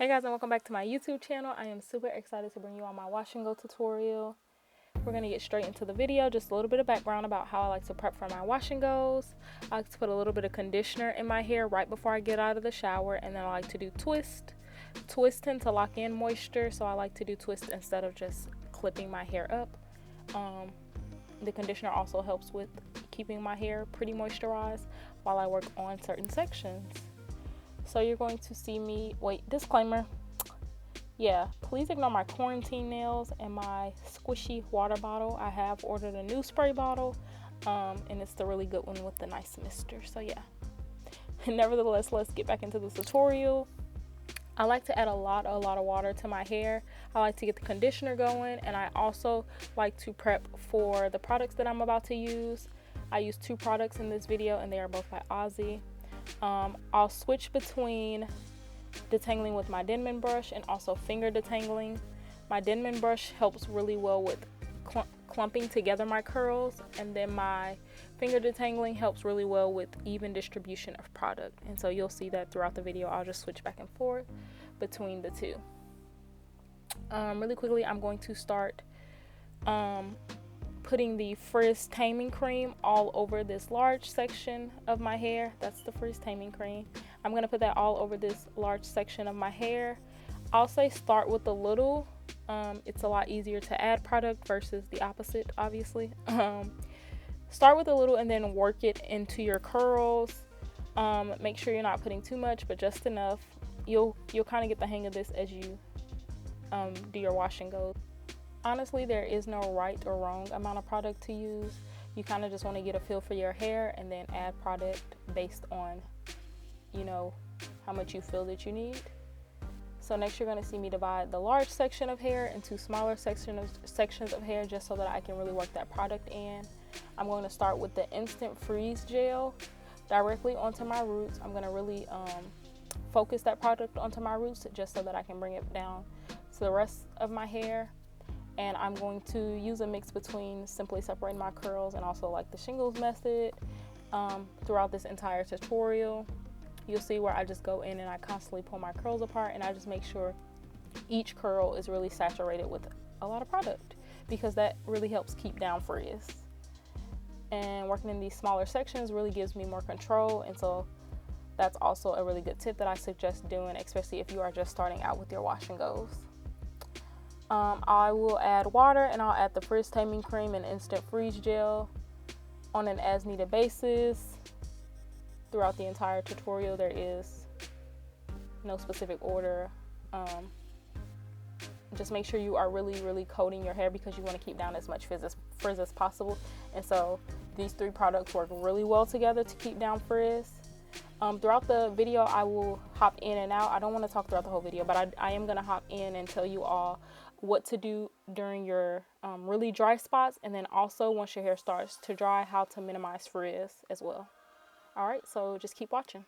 Hey guys, and welcome back to my YouTube channel. I am super excited to bring you on my wash and go tutorial. We're going to get straight into the video. Just a little bit of background about how I like to prep for my wash and goes. I like to put a little bit of conditioner in my hair right before I get out of the shower, and then I like to do twisting to lock in moisture. So I like to do twist instead of just clipping my hair up. The conditioner also helps with keeping my hair pretty moisturized while I work on certain sections. So you're going to see me, disclaimer, please ignore my quarantine nails and my squishy water bottle. I have ordered a new spray bottle, and it's the really good one with the nice mister. So yeah, nevertheless, let's get back into the tutorial. I like to add a lot of water to my hair. I like to get the conditioner going, and I also like to prep for the products that I'm about to use. I use 2 products in this video, and they are both by Aussie. I'll switch between detangling with my Denman brush and also finger detangling. My Denman brush helps really well with clumping together my curls, and then my finger detangling helps really well with even distribution of product. And so you'll see that throughout the video. I'll just switch back and forth between the two. Really quickly, I'm going to start putting the Frizz Taming cream all over this large section of my hair. That's the Frizz Taming cream. I'm going to put that all over this large section of my hair. I'll say start with a little. It's a lot easier to add product versus the opposite, obviously. Start with a little and then work it into your curls. Make sure you're not putting too much, but just enough. You'll kind of get the hang of this as you do your wash and go. Honestly, there is no right or wrong amount of product to use. You kind of just want to get a feel for your hair and then add product based on, how much you feel that you need. So next you're going to see me divide the large section of hair into smaller sections of hair just so that I can really work that product in. I'm going to start with the Instant Freeze Gel directly onto my roots. I'm going to really focus that product onto my roots just so that I can bring it down to the rest of my hair. And I'm going to use a mix between simply separating my curls and also like the shingles method throughout this entire tutorial. You'll see where I just go in and I constantly pull my curls apart, and I just make sure each curl is really saturated with a lot of product because that really helps keep down frizz. And working in these smaller sections really gives me more control, and so that's also a really good tip that I suggest doing, especially if you are just starting out with your wash and goes. I will add water, and I'll add the Frizz Taming cream and Instant Freeze Gel on an as needed basis. Throughout the entire tutorial, there is no specific order. Just make sure you are really coating your hair because you want to keep down as much frizz as possible. And so these 3 products work really well together to keep down frizz. Throughout the video, I will hop in and out. I don't want to talk throughout the whole video, but I am going to hop in and tell you all what to do during your really dry spots, and then also once your hair starts to dry, how to minimize frizz as well. All right, so just keep watching.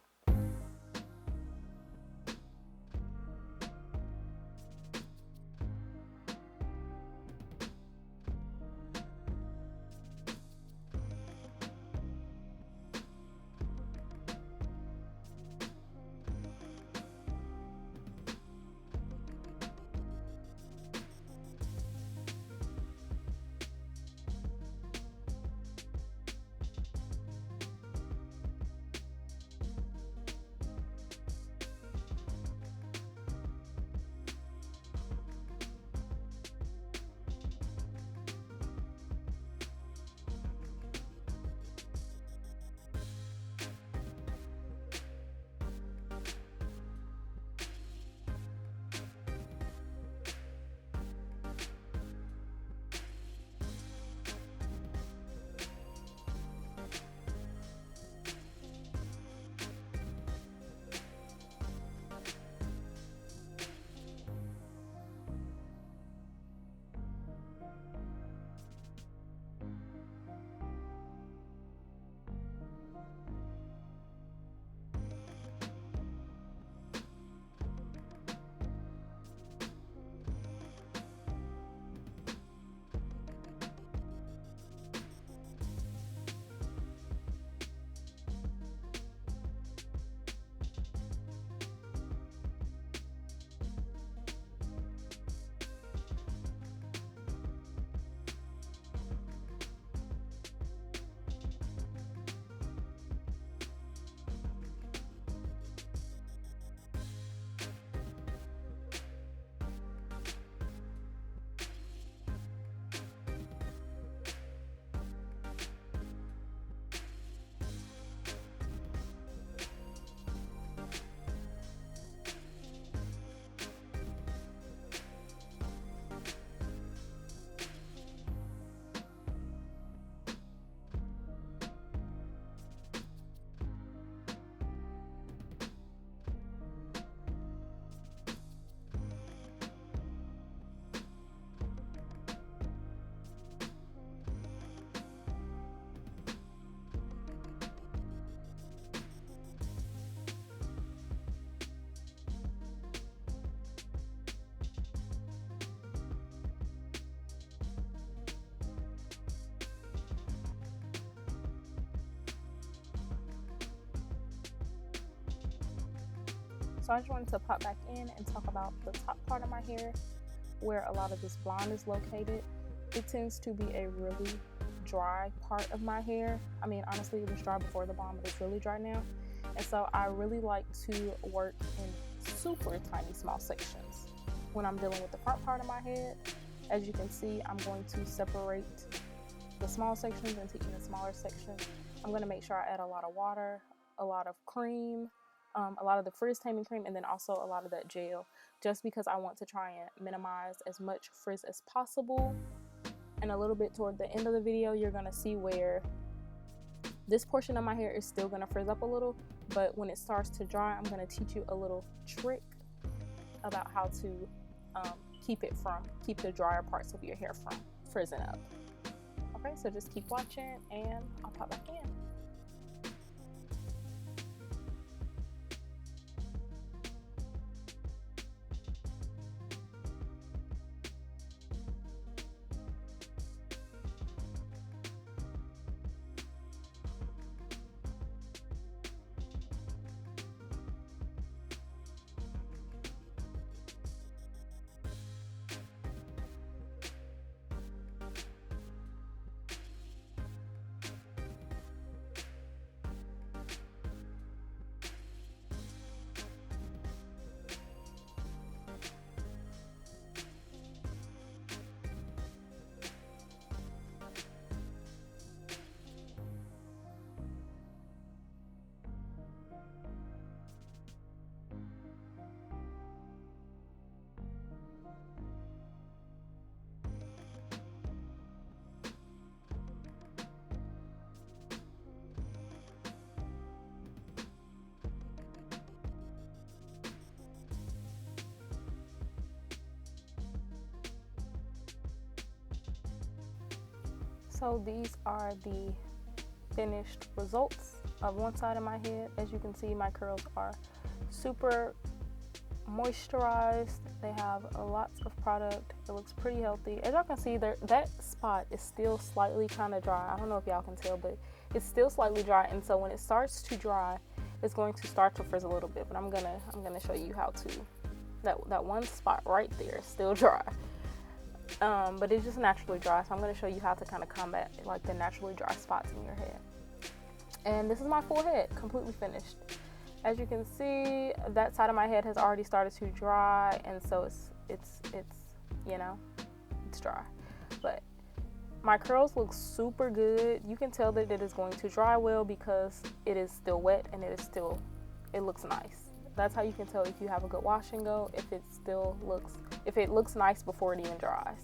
So I just wanted to pop back in and talk about the top part of my hair where a lot of this blonde is located. It tends to be a really dry part of my hair. I mean, honestly, it was dry before the blonde, but it's really dry now. And so I really like to work in super tiny small sections when I'm dealing with the front part of my head. As you can see, I'm going to separate the small sections into even smaller sections. I'm going to make sure I add a lot of water, a lot of cream, a lot of the Frizz Taming cream, and then also a lot of that gel, just because I want to try and minimize as much frizz as possible. And a little bit toward the end of the video, you're going to see where this portion of my hair is still going to frizz up a little, but when it starts to dry, I'm going to teach you a little trick about how to keep the drier parts of your hair from frizzing up. Okay, so just keep watching and I'll pop back in. So these are the finished results of one side of my head. As you can see, my curls are super moisturized. They have lots of product. It looks pretty healthy. As y'all can see, that spot is still slightly kind of dry. I don't know if y'all can tell, but it's still slightly dry. And so when it starts to dry, it's going to start to frizz a little bit. But I'm gonna show you how to. That one spot right there is still dry. But it's just naturally dry, so I'm going to show you how to kind of combat like the naturally dry spots in your head. And this is my full head, completely finished. As you can see, that side of my head has already started to dry, and so it's you know, it's dry. But my curls look super good. You can tell that it is going to dry well because it is still wet and it looks nice. That's how you can tell if you have a good wash and go, if it looks nice before it even dries.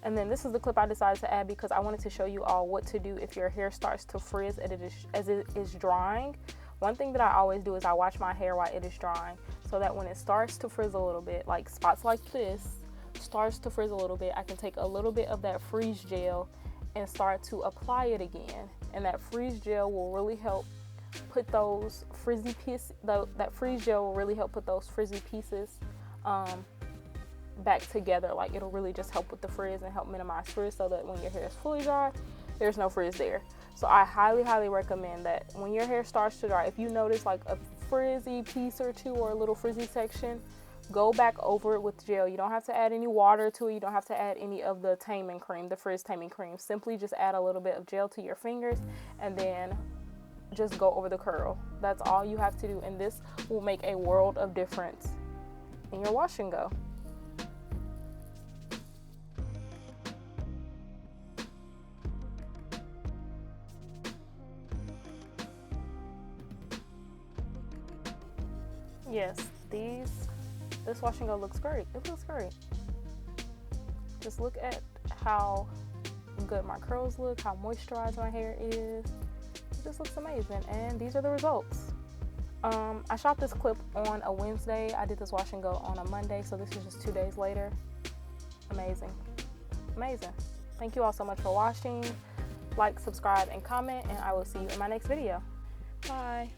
And then this is the clip I decided to add because I wanted to show you all what to do if your hair starts to frizz as it is drying. One thing that I always do is I wash my hair while it is drying so that when it starts to frizz a little bit, like spots like this starts to frizz a little bit, I can take a little bit of that Frizz gel and start to apply it again. And that Frizz gel will really help put those frizzy pieces, that Frizz gel will really help put those frizzy pieces back together. Like, it'll really just help with the frizz and help minimize frizz so that when your hair is fully dry, there's no frizz there. So I highly recommend that when your hair starts to dry, if you notice like a frizzy piece or two or a little frizzy section, go back over it with gel. You don't have to add any water to it. You don't have to add any of the Taming cream, the Frizz Taming cream. Simply just add a little bit of gel to your fingers and then just go over the curl. That's all you have to do, and this will make a world of difference in your wash and go. Yes, this wash and go looks great. It looks great. Just look at how good my curls look, how moisturized my hair is. It just looks amazing, and these are the results. I shot this clip on a Wednesday. I did this wash and go on a Monday, so this is just 2 days later. Amazing. Thank you all so much for watching. Like, subscribe, and comment, and I will see you in my next video. Bye.